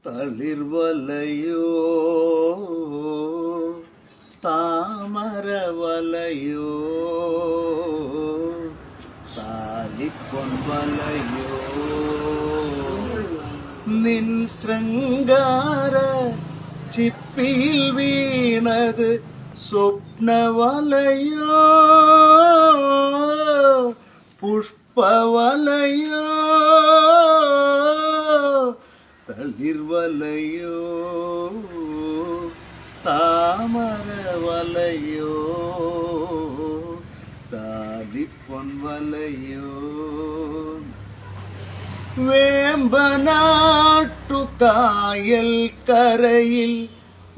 തളിർവലയോ താമരവലയോ താലിപ്പൊൻവലയോ നിൻ ശൃംഗാര ചിപ്പിയിൽ വീണത് സ്വപ്നവലയോ പുഷ്പവലയോ തളിർവലയോ താമരവലയോ താലിപ്പൊൻവലയോ വേമ്പനാട്ടുകായൽ കരയിൽ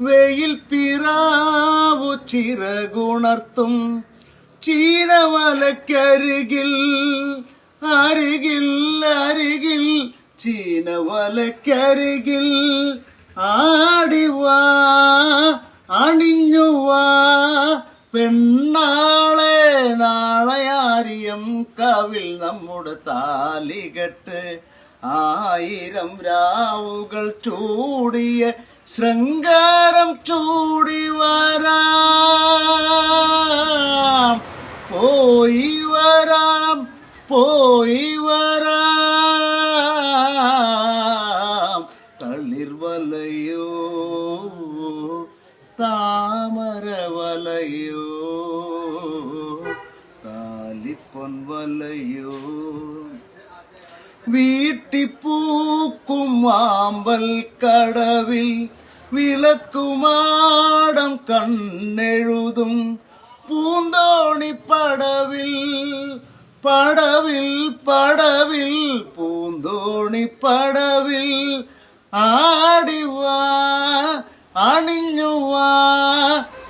വെയിൽ പിറാവു ചിറകുണർത്തും ചീനവലക്കരികിൽ അരികിൽ അരികിൽ ചീനവലക്കരികിൽ ആടിവാ അണിഞ്ഞുവാ പെണ്ണാളെ നാളെയാരിയം കവിൽ നമ്മുടെ താലികെട്ട് 1000 രാവുകൾ ചൂടിയ ശൃംഗാരം ചൂടി വരാം പോയി വരാം പോയി വരാം തളിർവലയോ താമരവലയോ താലിപ്പൊൻവലയോ വീട്ടിപ്പൂക്കും ആമ്പൽ കടവിൽ വിളക്കുമാടം കണ്ണെഴുതും പൂന്തോണി പടവിൽ പടവിൽ പടവിൽ പൂന്തോണി പടവിൽ ആടിവാ അണിഞ്ഞുവാ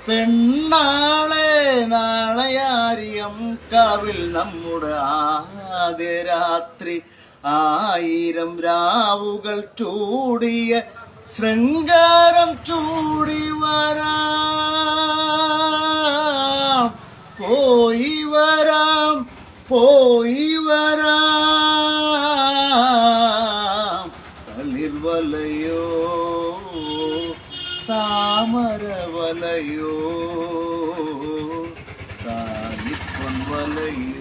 പെണ്ണാളെ നാളെയാരിയം കവിൽ നമ്മുടെ ആദ്യ രാത്രി 1000 രാവുകൾ ചൂടിയ ശൃംഗാരം ചൂടി വരാം പോയി വരാം പോയി വരാം തളിർവലയോ താമരവലയോ താലിപ്പൊൻവലയോ